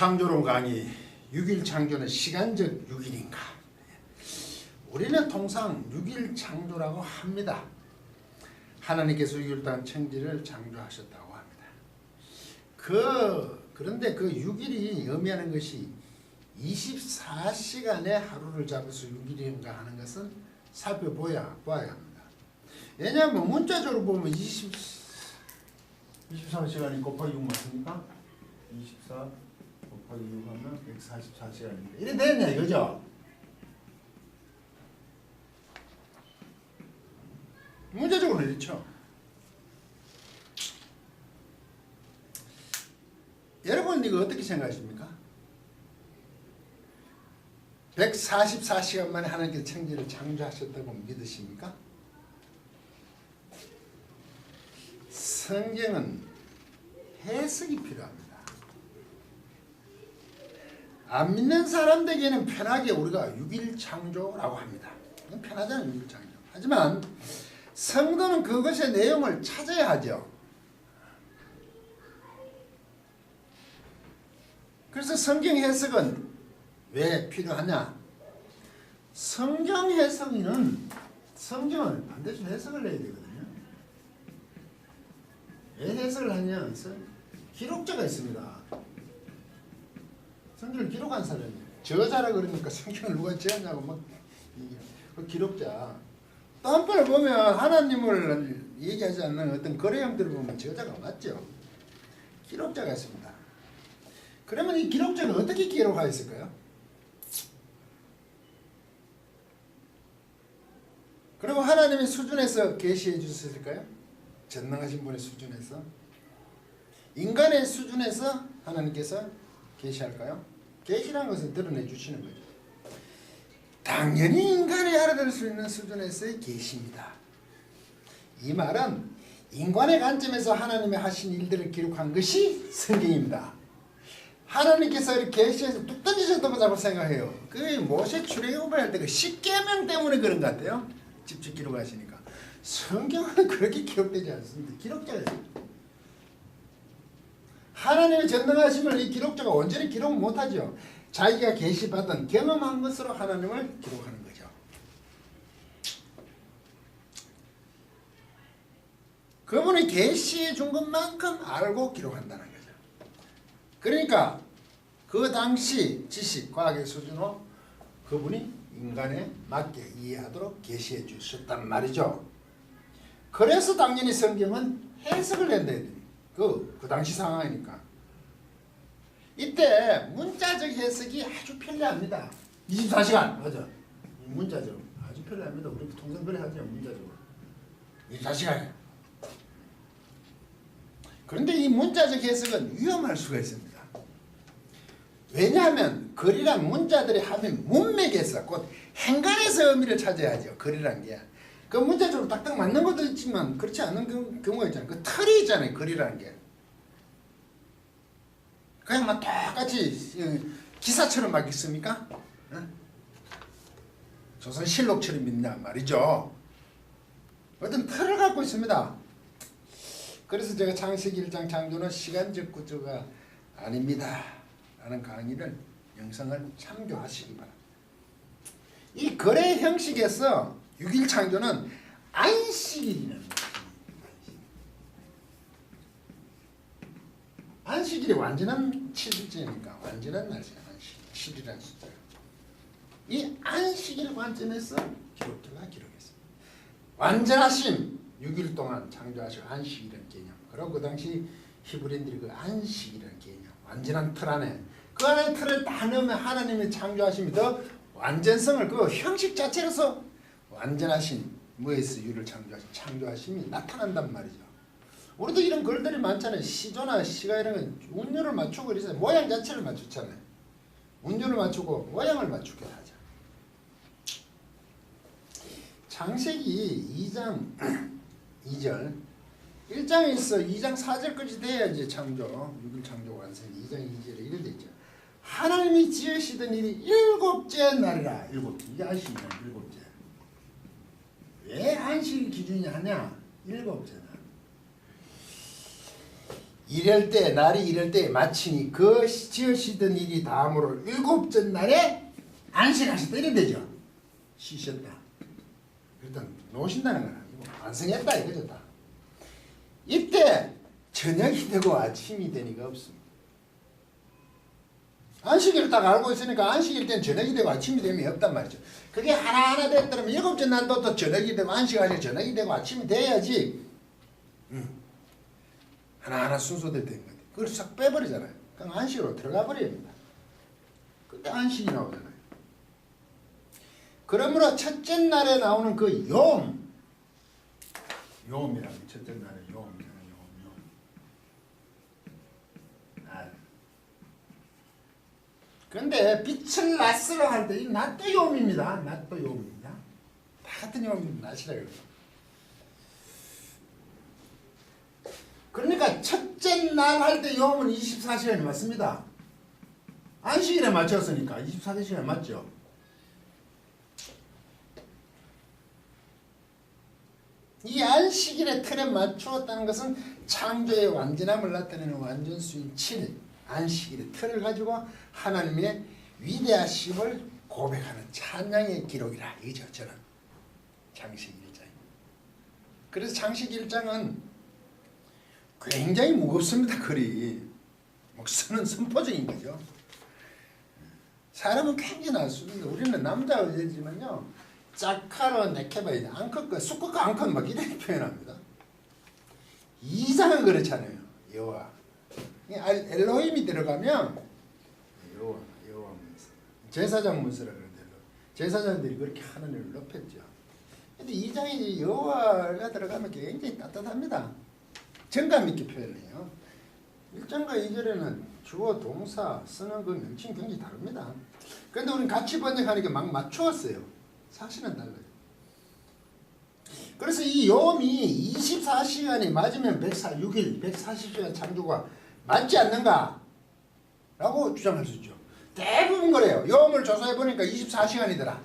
창조론 강의 6일 창조는 시간적 6일인가? 우리는 통상 6일 창조라고 합니다. 하나님께서 6일 동안 천지를 창조하셨다고 합니다. 그런데 그 6일이 의미하는 것이 24시간의 하루를 잡아서 6일인가 하는 것은 살펴봐야 합니다. 왜냐하면 문자적으로 보면 24시간이 곱하기 6 맞습니까? 24 곱하기 6 하면 144시간입니다. 이래 되겠냐 이거죠? 문자적으로 이렇죠. 여러분 이거 어떻게 생각하십니까? 144시간 만에 하나님께서 천지를 창조하셨다고 믿으십니까? 성경은 해석이 필요합니다. 안 믿는 사람들에게는 편하게 우리가 6일 창조라고 합니다. 편하잖아요, 6일 창조. 하지만 성도는 그것의 내용을 찾아야 하죠. 그래서 성경 해석은 왜 필요하냐? 성경 해석인은 성경을 반드시 해석을 해야 되거든요. 왜 해석을 하냐? 기록자가 있습니다. 성경을 기록한 사람이 저자라 그러니까 성경을 누가 지었냐고 막 그 기록자. 또 한편을 보면 하나님을 얘기하지 않는 어떤 거래형들을 보면 저자가 맞죠. 기록자가 있습니다. 그러면 이 기록자는 어떻게 기록하였을까요? 그리고 하나님의 수준에서 계시해 주셨을까요? 전능하신 분의 수준에서? 인간의 수준에서 하나님께서 계시할까요? 계시라는 것은 드러내 주시는 거죠. 당연히 인간이 알아들을 수 있는 수준에서의 계시입니다. 이 말은 인간의 관점에서 하나님의 하신 일들을 기록한 것이 성경입니다. 하나님께서 이렇게 계시해서 뚝 던지셨다고 생각해요. 그 모세 출애굽을 할 때 그 십계명 때문에 그런 것 같아요. 직접 기록하시니까. 성경은 그렇게 기록되지 않습니다. 기록자가 있습니다. 하나님의 전능하심을 이 기록자가 온전히 기록 못하죠. 자기가 계시받은 경험한 것으로 하나님을 기록하는 거죠. 그분이 계시해 준 것만큼 알고 기록한다는 거죠. 그러니까 그 당시 지식, 과학의 수준으로 그분이 인간에 맞게 이해하도록 계시해 주셨단 말이죠. 그래서 당연히 성경은 해석을 한다. 그 당시 상황이니까. 이때 문자적 해석이 아주 편리합니다. 24시간 맞아. 문자적 아주 편리합니다. 우리 통상 그래 하죠. 문자적으로 24시간. 그런데 이 문자적 해석은 위험할 수가 있습니다. 왜냐하면 글이란 문자들이 하면 문맥에서 곧 행간에서 의미를 찾아야죠. 글이란 게. 그 문자적으로 딱딱 맞는 것도 있지만 그렇지 않은 경우가 있잖아요. 그 틀이 있잖아요. 글이라는 게. 그냥 막 똑같이 기사처럼 막 있습니까? 조선실록처럼 있냐 말이죠. 어떤 틀을 갖고 있습니다. 그래서 제가 창세기 1장 창조는 시간적 구조가 아닙니다 라는 강의를 영상을 참조하시기 바랍니다. 이 거래 형식에서 6일 창조는 안식일이라는 거예요. 안식일이 완전한 7일째니까 완전한 날씨가 안식 7이라는 숫자예요. 이 안식일 관점에서 기록자가 기록했습니다. 완전하심 6일 동안 창조하시고 안식이라는 개념. 그리고 그 당시 히브리인들이 그 안식이라는 개념, 완전한 틀 안에 그 안에 틀을 다 넣으면 하나님의 창조하심이 더 완전성을 그 형식 자체로서 완전하신 뭐에서 유를 창조하심이 나타난단 말이죠. 우리도 이런 글들이 많잖아요. 시조나 시가 이런 건 운율을 맞추고 그래서 모양 자체를 맞추잖아요. 운율을 맞추고 모양을 맞추게 하죠. 창세기 2장 2절 1장에서 2장 4절까지 돼야 이제 창조 6일 창조 완성이 2장 2절에 이래 되죠. 하나님이 지으시던 일이 7째 날이라. 7째. 이게 아시면 7째. 왜 안식일 기준이 하냐? 7째 날. 이럴 때 날이 이럴 때 마치니 그 지으시던 일이 다음으로 일곱째 날에 안식하셨다 이런 되죠. 쉬셨다. 일단 놓으신다는 건 아니고 완성했다 이거죠. 다. 이때 저녁이 되고 아침이 되니까 없습니다. 안식일을 딱 알고 있으니까 안식일 때는 저녁이 되고 아침이 되면 없단 말이죠. 그게 하나하나 됐더라면 일곱째 날도 또 저녁이 되고 안식하실 저녁이 되고 아침이 돼야지 하나하나 순서대로 된 거예요. 그걸 싹 빼버리잖아요. 그럼 안식으로 들어가 버립니다. 그때 안식이 나오잖아요. 그러므로 첫째 날에 나오는 그 요음이라고 첫째 날에 요음이잖아요. 그런데 빛을 낫으러 할 때 이 낫도 요음입니다. 낫도 요음입니다. 다 같은 요음입니다. 낫이라 그래요. 그러니까 첫째 날 할 때 요음은 24시간이 맞습니다. 안식일에 맞췄으니까 24시간 맞죠. 이 안식일의 틀에 맞추었다는 것은 창조의 완전함을 나타내는 완전수인 7일 안식일의 틀을 가지고 하나님의 위대하심을 고백하는 찬양의 기록이라 이죠. 저는 장식 1장입니다. 그래서 장식 1장은 굉장히 무겁습니다. 글이 목서는 선포적인 거죠. 사람은 굉장히 낮습니다. 우리는 남자 의지지만요 짝카로 네케바이 앙컷과 수컷과 앙컷 막 이렇게 표현합니다. 이상은 그렇잖아요. 여호와 엘로힘이 들어가면 여호와 제사장 문서라 그러는데 제사장들이 그렇게 하나님을 높였죠. 근데 2장에 여호와가 들어가면 굉장히 따뜻합니다. 정감 있게 표현해요. 1장과 2절에는 주어 동사 쓰는 그 명칭이 굉장히 다릅니다. 그런데 우리는 같이 번역하니까 막 맞추었어요. 사실은 달라요. 그래서 이 요음이 24시간이 맞으면 6일 140시간 창조가 맞지 않는가? 라고 주장할 수 있죠. 대부분 그래요. 요음을 조사해 보니까 24시간이더라.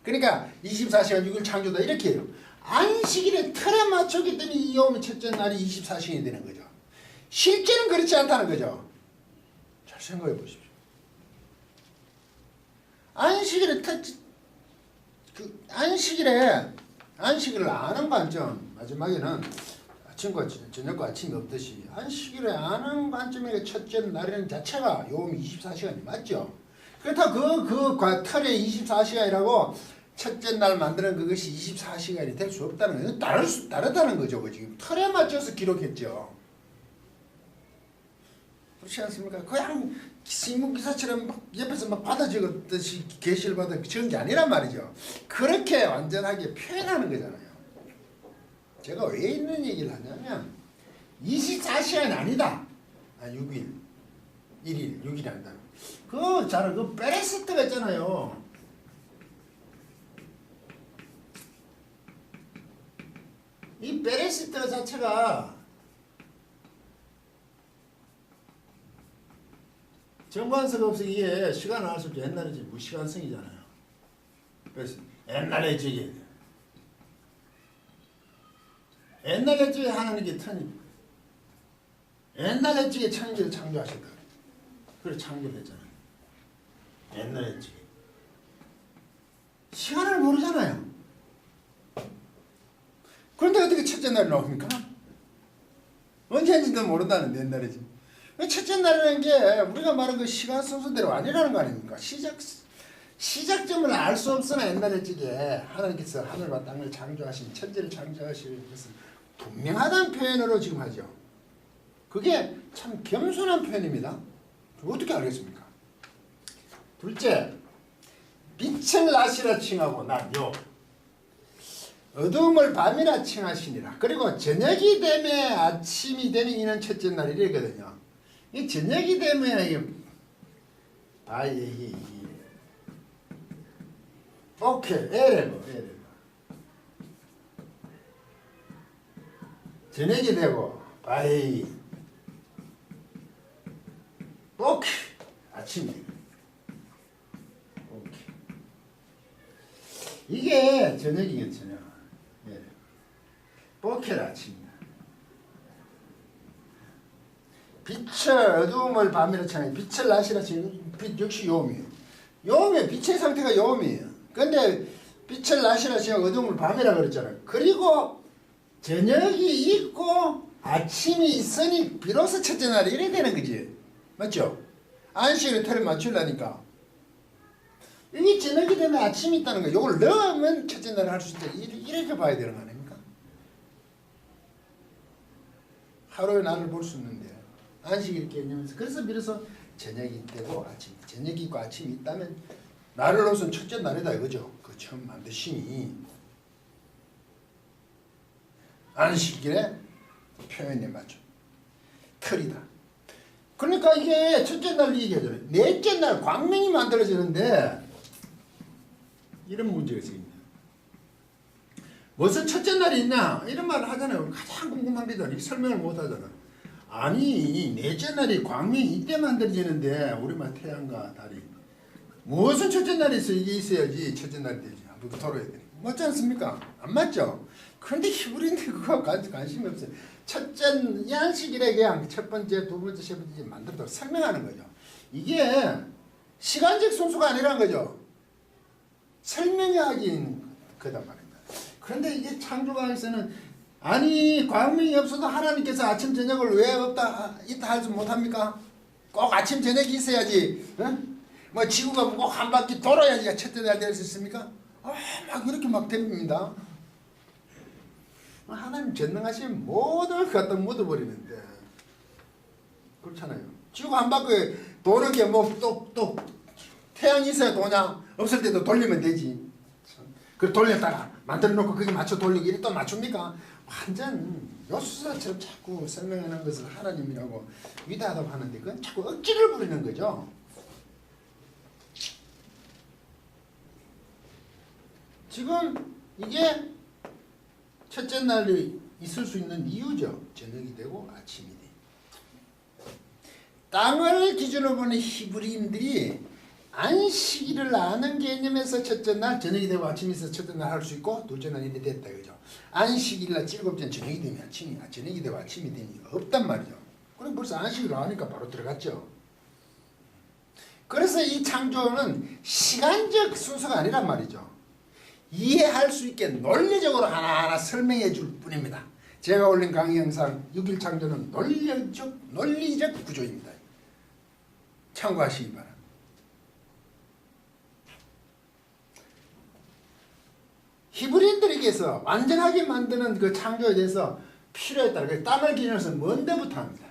그러니까 24시간 6일 창조다 이렇게 해요. 안식일에 틀에 맞췄기 때문에 이 요음의 첫째 날이 24시간이 되는 거죠. 실제는 그렇지 않다는 거죠. 잘 생각해 보십시오. 안식일을 아는 관점 마지막에는 아침과 저녁과 아침이 없듯이 안식일을 아는 관점의 첫째 날이라는 자체가 요음 24시간이 맞죠. 그렇다고 그 틀에 24시간이라고 첫째 날 만드는 그것이 24시간이 될 수 없다는 거예요. 다르다는 거죠. 지금 틀에 맞춰서 기록했죠. 그렇지 않습니까? 그냥 신문기사처럼 막 옆에서 막 받아 적었듯이 계시를 받아 적은 게 아니란 말이죠. 그렇게 완전하게 표현하는 거잖아요. 제가 왜 있는 얘기를 하냐면 24시간이 아니다. 6일, 1일, 6일이 아니다. 그 베레시트가 있잖아요. 이 베레시트 자체가 정관서가 없어 이게 시간을 알 수 없죠. 옛날에 무시간성이잖아요. 그래서 옛날에 하나님께 옛날에 천지를 창조하셨다. 그래 창조를 했잖아요. 옛날에 시간을 모르잖아요. 그런데 어떻게 첫째 날이 나옵니까? 언제인지도 모른다는데 옛날이지. 첫째 날이라는 게 우리가 말한 그 시간 순서대로 아니라는 거 아닙니까? 시작점을 알 수 없으나 옛날에 하나님께서 하늘과 땅을 창조하신 천지를 창조하신 것은 분명하다는 표현으로 지금 하죠. 그게 참 겸손한 표현입니다. 어떻게 알겠습니까? 둘째, 빛을 낮이라 칭하고 낮요. 어두움을 밤이라 칭하시니라. 그리고 저녁이 되면 아침이 되는 이는 첫째 날이거든요. 이 저녁이 되면 이게 오케이 에레버 저녁이 되고 오케이 아침이 오케이 이게 저녁이겠죠. 오케이 아침이다. 빛을 어두움을 밤이라 칭하니 빛을 낮이라 칭하니 빛 역시 요음이에요. 요음이에요. 빛의 상태가 요음이에요. 근데 빛을 낮이라 칭하니 어두움을 밤이라 그랬잖아요. 그리고 저녁이 있고 아침이 있으니 비로소 첫째 날이 이래 되는 거지. 맞죠? 안식일에 틀을 맞추려니까. 이게 저녁이 되면 아침이 있다는 거예요. 이걸 넣으면 첫째 날을 할 수 있다. 이렇게 봐야 되는 거 아닙니까? 하루의 날을 볼 수 있는데 안식일 개념에서 그래서 비로소 저녁이 되고 아침, 저녁이 있고 아침이 있다면 날로서는 첫째 날이다 이거죠. 그 처음 만드시니 안식일의 표현에 맞죠. 틀이다. 그러니까 이게 첫째 날 얘기하잖아요. 넷째 날 광명이 만들어지는데 이런 문제가 있습니다. 무슨 첫째 날이 있냐 이런 말을 하잖아요. 가장 궁금한 게 설명을 못 하잖아. 아니 넷째 날이 광명이 이때 만들어지는데 우리만 태양과 달이 무슨 첫째 날이 있어. 이게 있어야지 첫째 날이 되지. 한번 토로해야 돼. 맞지 않습니까? 안 맞죠? 그런데 히브리인들 그거 관심이 없어요. 첫째 안식일에 그냥 첫 번째, 두 번째, 세 번째 만들어서 설명하는 거죠. 이게 시간적 순수가 아니라는 거죠. 설명하긴 그단 말입니다. 그런데 이게 창조가에서는 아니 광명이 없어도 하나님께서 아침 저녁을 왜 없다 있다 하지 못합니까? 꼭 아침 저녁이 있어야지. 뭐 지구가 꼭 한 바퀴 돌아야지 첫째 날 될 수 있습니까? 막 이렇게 막 됩니다. 하나님 전능하시면 모든 걸 갖다 묻어버리는데 그렇잖아요. 지구가 한 바퀴 도는 게 뭐 또 태양이 있어야 도냐? 없을 때도 돌리면 되지. 그 돌렸다가 만들어 놓고 거기 맞춰 돌리고 이래 또 맞춥니까? 완전 요수사처럼 자꾸 설명하는 것을 하나님이라고 위대하다고 하는데 그건 자꾸 억지를 부리는 거죠. 지금 이게 첫째 날이 있을 수 있는 이유죠. 저녁이 되고 아침이 돼. 땅을 기준으로 보는 히브리인들이 안식일을 아는 개념에서 첫째 날 저녁이 되고 아침이 있어서 첫째 날 할 수 있고 둘째 날 이래 됐다 이거죠. 안식일날 7째 저녁이 되면 아침이 저녁이 되고 아침이 되니 없단 말이죠. 그럼 벌써 안식일을 아니까 바로 들어갔죠. 그래서 이 창조는 시간적 순서가 아니란 말이죠. 이해할 수 있게 논리적으로 하나하나 설명해 줄 뿐입니다. 제가 올린 강의 영상 6일 창조는 논리적 구조입니다. 참고하시기 바랍니다. 히브리인들에게서 완전하게 만드는 그 창조에 대해서 필요에 따라 땀을 기준해서 뭔데부터 합니다.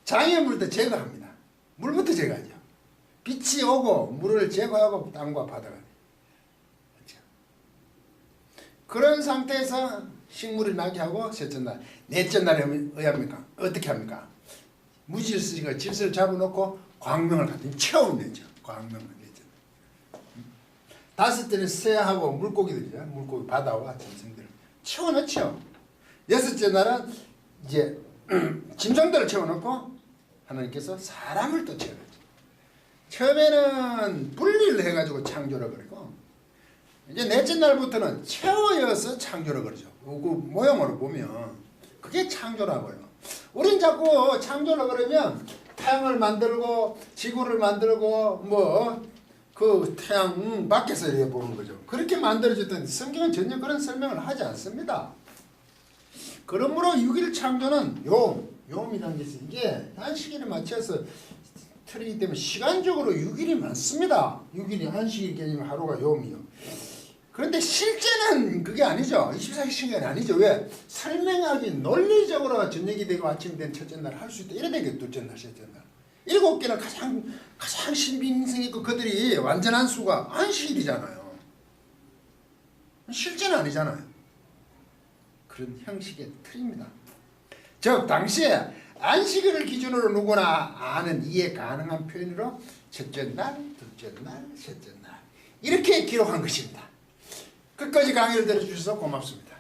장애물부터 제거합니다. 물부터 제거하죠. 빛이 오고 물을 제거하고 땅과 바다가 돼요. 그렇죠? 그런 상태에서 식물이 나게 하고 셋째 날, 넷째 날에 의합니까? 어떻게 합니까? 무질서가 질서를 잡아놓고 광명을 갖다 채워내죠. 광명을 넷째 날. 다섯째는 새하고 물고기들이죠. 물고기 바다와 짐승들을 채워넣죠. 여섯째 날은 이제 짐승들을 채워놓고 하나님께서 사람을 또 채워넣죠. 처음에는 분리를 해가지고 창조를 그리고 이제 넷째 날부터는 채워여서 창조를 그러죠. 그 모형으로 보면 그게 창조라고요. 우린 자꾸 창조를 그러면 태양을 만들고 지구를 만들고 뭐 그 태양 밖에서 이렇게 보는 거죠. 그렇게 만들어졌던 성경은 전혀 그런 설명을 하지 않습니다. 그러므로 6일 창조는 요음이라는 것이 이게 안식일에 맞춰서 틀이기 때문에 시간적으로 6일이 많습니다. 6일이 안식일 개념 하루가 요음이요. 그런데 실제는 그게 아니죠. 24시간이 아니죠. 왜? 설명하기 논리적으로 저녁이 되고 아침이 된 첫째 날 할 수 있다. 이래 되겠죠. 둘째 날, 셋째 날. 7개는 가장 신빙성있고 그들이 완전한 수가 안식일이잖아요. 실제는 아니잖아요. 그런 형식의 틀입니다. 즉 당시에 안식일을 기준으로 누구나 아는 이해 가능한 표현으로 첫째 날, 둘째 날, 셋째 날 이렇게 기록한 것입니다. 끝까지 강의를 들어주셔서 고맙습니다.